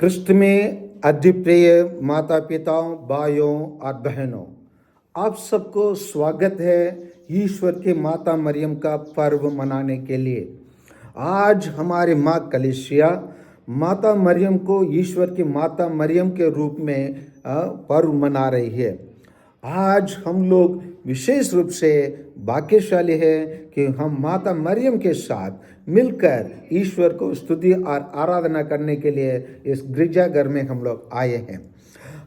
ख्रिस्त में अधिप्रिय माता पिताओं, भाइयों और बहनों, आप सबको स्वागत है ईश्वर के माता मरियम का पर्व मनाने के लिए। आज हमारी माँ कलीसिया माता मरियम को ईश्वर की माता मरियम के रूप में पर्व मना रही है। आज हम लोग विशेष रूप से भाग्यशाली है कि हम माता मरियम के साथ मिलकर ईश्वर को स्तुति और आराधना करने के लिए इस गिरजाघर में हम लोग आए हैं।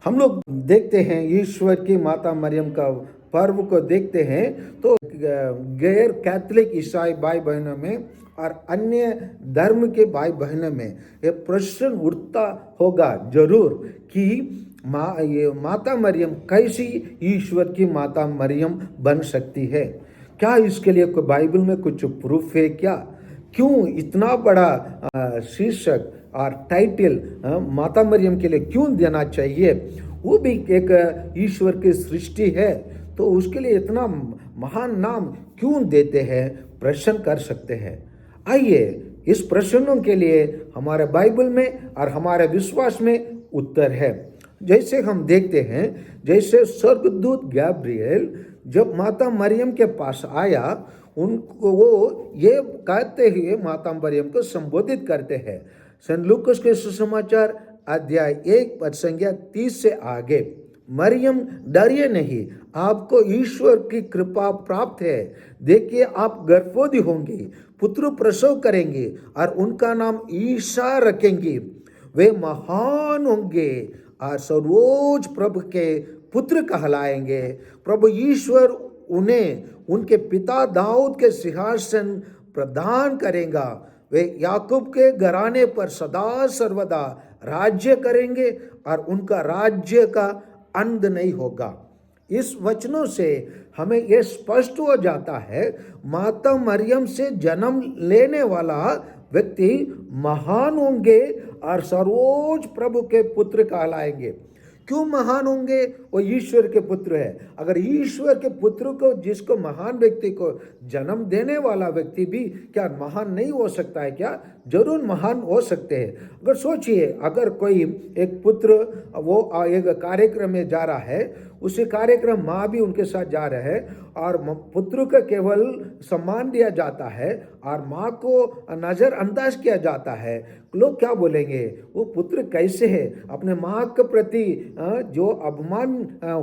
हम लोग देखते हैं ईश्वर की माता मरियम का पर्व को देखते हैं तो गैर कैथोलिक ईसाई भाई बहनों में और अन्य धर्म के भाई बहनों में ये प्रश्न उठता होगा जरूर कि ये माता मरियम कैसी ईश्वर की माता मरियम बन सकती है। क्या इसके लिए कोई बाइबल में कुछ प्रूफ है क्या? क्यों इतना बड़ा शीर्षक और टाइटल माता मरियम के लिए क्यों देना चाहिए? वो भी एक ईश्वर की सृष्टि है तो उसके लिए इतना महान नाम क्यों देते हैं, प्रश्न कर सकते हैं। आइए इस प्रश्नों के लिए हमारे बाइबल में और हमारे विश्वास में उत्तर है। जैसे हम देखते हैं, जैसे स्वर्गदूत गैब्रिएल जब माता मरियम के पास आया, उनको वो ये कहते हुए माता मरियम को संबोधित करते हैं। सेंट लूकास के सुसमाचार अध्याय 1 पद संख्या 30 से आगे, मरियम डरिए नहीं, आपको ईश्वर की कृपा प्राप्त है। देखिए आप गर्भवती होंगी, पुत्र प्रसव करेंगे और उनका नाम ईसा रखेंगी। वे महान होंगे और सर्वोच्च प्रभु के पुत्र कहलाएंगे। प्रभु ईश्वर उन्हें उनके पिता दाऊद के सिंहासन प्रदान करेगा। वे याकूब के घराने पर सदा सर्वदा राज्य करेंगे और उनका राज्य का अंत नहीं होगा। इस वचनों से हमें यह स्पष्ट हो जाता है, माता मरियम से जन्म लेने वाला व्यक्ति महान होंगे और सर्वोच्च प्रभु के पुत्र कहलाएंगे। क्यों महान होंगे? वो ईश्वर के पुत्र है। अगर ईश्वर के पुत्र को, जिसको महान व्यक्ति को जन्म देने वाला व्यक्ति भी क्या महान नहीं हो सकता है क्या? जरूर महान हो सकते हैं। अगर सोचिए, अगर कोई एक पुत्र वो एक कार्यक्रम में जा रहा है, उसी कार्यक्रम माँ भी उनके साथ जा रहे हैं और पुत्र का केवल सम्मान दिया जाता है और माँ को नजरअंदाज किया जाता है, लोग क्या बोलेंगे? वो पुत्र कैसे है, अपने माँ के प्रति जो अपमान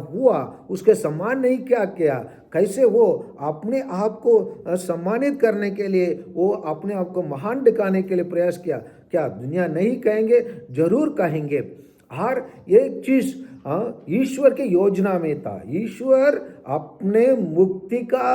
हुआ उसके सम्मान नहीं किया, कैसे वो अपने आप को सम्मानित करने के लिए, वो अपने आप को महान दिखाने के लिए प्रयास किया, क्या दुनिया नहीं कहेंगे? जरूर कहेंगे। हर एक चीज ईश्वर के योजना में था। ईश्वर अपने मुक्ति का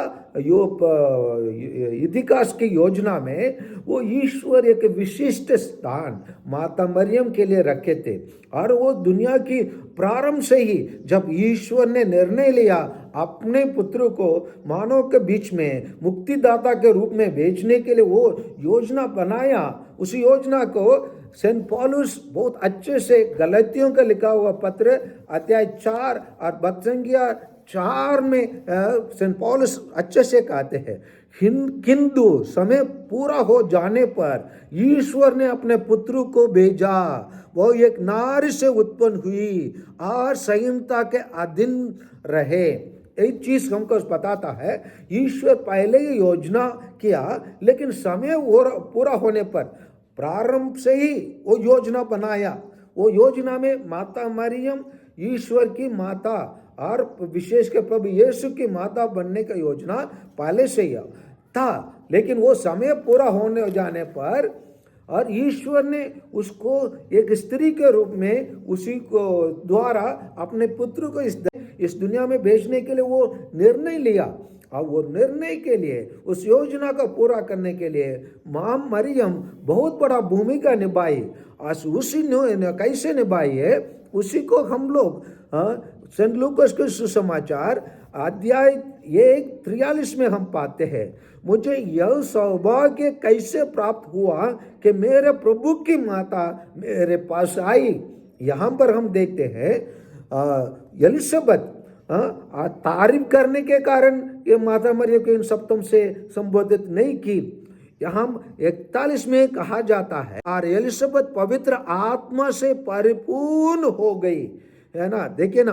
इतिहास की योजना में वो ईश्वर एक विशिष्ट स्थान माता मरियम के लिए रखे थे। और वो दुनिया की प्रारंभ से ही जब ईश्वर ने निर्णय लिया अपने पुत्र को मानव के बीच में मुक्तिदाता के रूप में भेजने के लिए, वो योजना बनाया। उस योजना को सेंट पॉलुस बहुत अच्छे से गलतियों का लिखा हुआ पत्र अध्याय 4 और पद संख्या 4 में सेंट पॉलुस अच्छे से कहते हैं, किंतु समय पूरा हो जाने पर ईश्वर ने अपने पुत्र को भेजा। वो एक नारी से उत्पन्न हुई और संयमता के अधीन रहे। एक चीज हमको बताता है, ईश्वर पहले ही योजना किया, लेकिन समय पूरा होने पर प्रारंभ से ही वो योजना बनाया। वो योजना में माता मरियम ईश्वर की माता और विशेष के प्रभु यीशु की माता बनने का योजना पहले से ही था, लेकिन वो समय पूरा होने जाने पर और ईश्वर ने उसको एक स्त्री के रूप में उसी को द्वारा अपने पुत्र को इस दुनिया में भेजने के लिए वो निर्णय लिया। और वो निर्णय के लिए, उस योजना का पूरा करने के लिए मां मरियम बहुत बड़ा भूमिका निभाई। आज उसी ने कैसे निभाई है, उसी को हम लोग सेंट लूकास के सुसमाचार अध्याय 1:43 में हम पाते हैं। मुझे यह सौभाग्य कैसे प्राप्त हुआ कि मेरे प्रभु की माता मेरे पास आई। यहाँ पर हम देखते हैं एलिजाबेथ तारीफ करने के कारण ये माता मरियम को इन शब्दों से संबोधित नहीं की। यहाँ 41 में कहा जाता है और एलिसबेत पवित्र आत्मा से परिपूर्ण हो गई, है ना। देखिए ना,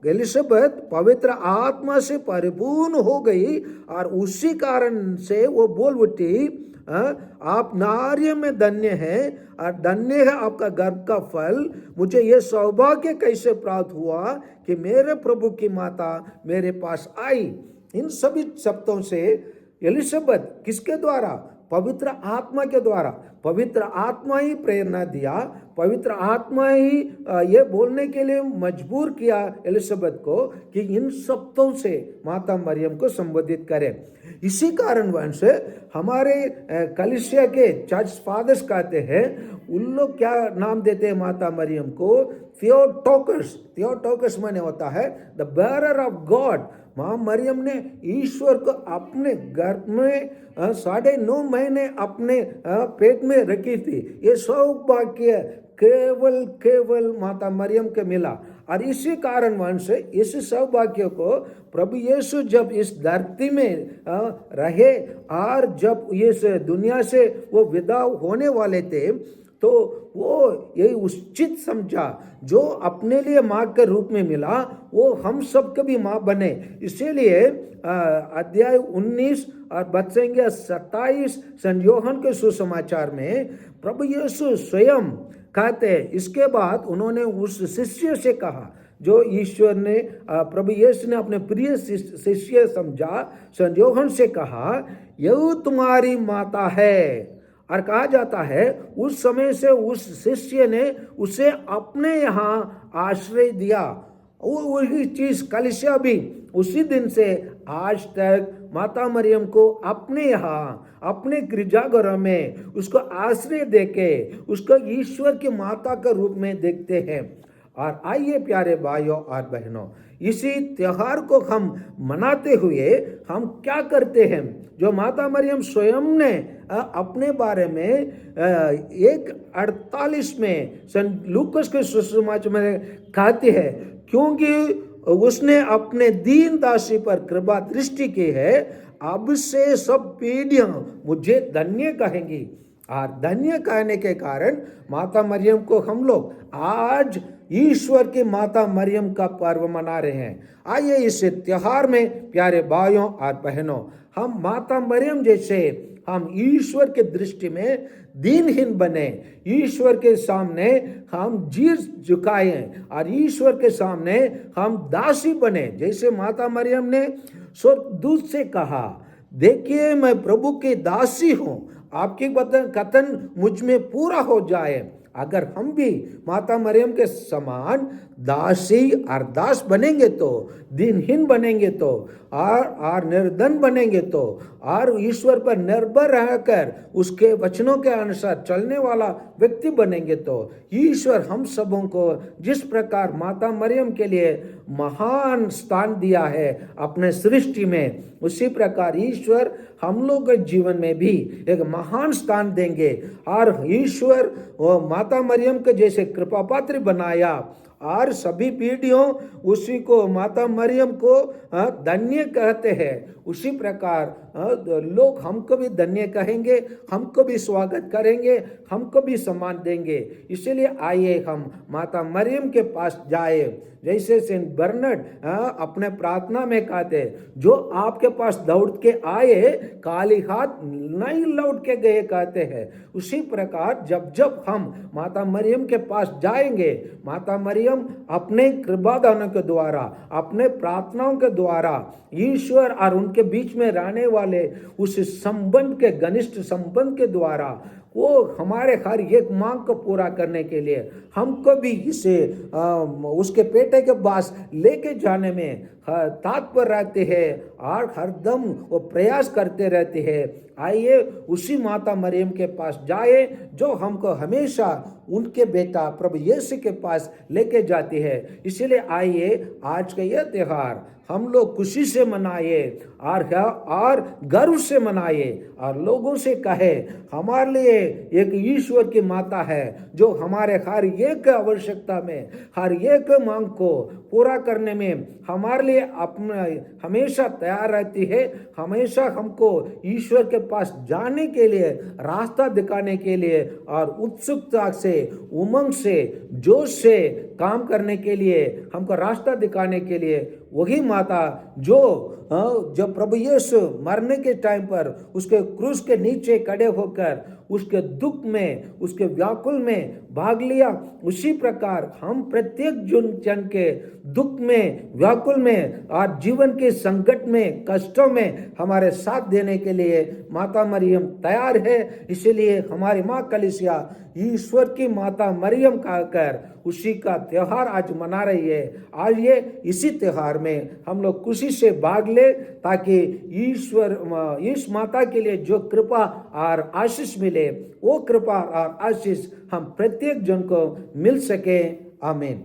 एलिसबेत पवित्र आत्मा से परिपूर्ण हो गई और उसी कारण से वो बोल उठी, आप नारियों में धन्य हैं और धन्य है आपका गर्भ का फल। मुझे ये सौभाग्य कैसे प्राप्त हुआ कि मेरे प्रभु की माता मेरे पास आई। इन सभी शब्दों से एलिसबेत किसके द्वारा? पवित्र आत्मा के द्वारा। पवित्र आत्मा ही प्रेरणा दिया, पवित्र आत्मा ही ये बोलने के लिए मजबूर किया एलिसबेत को कि इन शब्दों से माता मरियम को संबोधित करें। इसी कारणवश से हमारे कलीसिया के चर्च फादर्स कहते हैं, उन लोग क्या नाम देते हैं माता मरियम को? थियोटोकस। थियोटोकस माने होता है द बेरर ऑफ गॉड। माँ मरियम ने ईश्वर को अपने गर्भ में 9.5 महीने अपने पेट में रखी थी। ये सौभाग्य केवल माता मरियम के मिला और इसी कारणवश से इस सौभाग्य को प्रभु यीशु जब इस धरती में रहे और जब इस दुनिया से वो विदा होने वाले थे, तो वो यही उचित समझा, जो अपने लिए माँ के रूप में मिला वो हम सब के भी माँ बने। इसीलिए अध्याय 19 और बचेंगे 27 संत यूहन्ना के सुसमाचार में प्रभु यीशु स्वयं कहते हैं। इसके बाद उन्होंने उस शिष्य से कहा जो ईश्वर ने, प्रभु यीशु ने अपने प्रिय शिष्य समझा, संत यूहन्ना से कहा, यह तुम्हारी माता है। और कहा जाता है उस समय से उस शिष्य ने उसे अपने यहाँ आश्रय दिया। वही चीज कलीसिया भी उसी दिन से आज तक माता मरियम को अपने यहाँ, अपने गिरजाघरों में उसको आश्रय देके उसको ईश्वर की माता के रूप में देखते हैं। और आइए प्यारे भाइयों और बहनों, इसी त्योहार को हम मनाते हुए हम क्या करते हैं? जो माता मरियम स्वयं ने अपने बारे में 1:48 में संत लूकास के सुसमाचार में कहती है, क्योंकि उसने अपने दीन दासी पर कृपा दृष्टि की है, अब से सब पीढ़ियां मुझे धन्य कहेंगी। और धन्य कहने के कारण माता मरियम को हम लोग आज ईश्वर की माता मरियम का पर्व मना रहे हैं। आइए इस त्योहार में प्यारे भाइयों और बहनों, हम माता मरियम जैसे हम ईश्वर के दृष्टि में दीनहीन बने, ईश्वर के सामने हम जीर झुकाएं और ईश्वर के सामने हम दासी बने। जैसे माता मरियम ने स्वर्गदूत से कहा, देखिए मैं प्रभु की दासी हूं, आपकी कथन मुझ में पूरा हो जाए। अगर हम भी माता मरियम के समान दासी और दास बनेंगे तो, दीनहीन बनेंगे तो, और निर्धन बनेंगे तो, और ईश्वर पर निर्भर रहकर उसके वचनों के अनुसार चलने वाला व्यक्ति बनेंगे तो, ईश्वर हम सबों को जिस प्रकार माता मरियम के लिए महान स्थान दिया है अपने सृष्टि में, उसी प्रकार ईश्वर हम लोग के जीवन में भी एक महान स्थान देंगे। और ईश्वर माता मरियम के जैसे कृपा पात्र बनाया और सभी पीढ़ियों उसी को माता मरियम को धन्य कहते हैं, उसी प्रकार लोग हमको भी धन्य कहेंगे, हमको भी स्वागत करेंगे, हमको भी सम्मान देंगे। इसलिए आइए हम माता मरियम के पास जाए। जैसे सेंट बर्नर्ड अपने प्रार्थना में कहते, जो आपके पास दौड़ के आए खाली हाथ नहीं लौट के गए कहते हैं। उसी प्रकार जब जब हम माता मरियम के पास जाएंगे, माता मरियम अपने कृपादानों के द्वारा, अपने प्रार्थनाओं के द्वारा ईश्वर और उनके बीच में रहने वाले उस संबंध के, घनिष्ठ संबंध के द्वारा वो हमारे हर एक मांग को पूरा करने के लिए हमको भी इसे उसके पेटे के पास लेके जाने में तत्पर रहते हैं और हरदम वो प्रयास करते रहते हैं। आइए उसी माता मरियम के पास जाए जो हमको हमेशा उनके बेटा प्रभु यीशु के पास लेके जाती है। इसलिए आइए आज का यह त्योहार हम लोग खुशी से मनाए और गर्व से मनाए और लोगों से कहे हमारे लिए एक ईश्वर की माता है जो हमारे हर एक आवश्यकता में, हर एक मांग को पूरा करने में हमारे लिए अपना हमेशा तैयार रहती है। हमेशा हमको ईश्वर के पास जाने के लिए, रास्ता दिखाने के लिए और उत्सुकता से, उमंग से, जोश से काम करने के लिए, हमको रास्ता दिखाने के लिए वही माता जो जब प्रभु यीशु मरने के टाइम पर उसके क्रूस के नीचे खड़े होकर उसके दुख में, उसके व्याकुल में भाग लिया, उसी प्रकार हम प्रत्येक जन के दुख में, व्याकुल में और जीवन के संकट में, कष्टों में हमारे साथ देने के लिए माता मरियम तैयार है। इसलिए हमारी माँ कलीसिया ईश्वर की माता मरियम कहकर उसी का त्योहार आज मना रही है। आज ये इसी त्योहार में हम लोग खुशी से भाग ले, ताकि इस माता के लिए जो कृपा और आशीष मिले, वो कृपा और आशीष हम प्रत्येक जन को मिल सके। आमीन।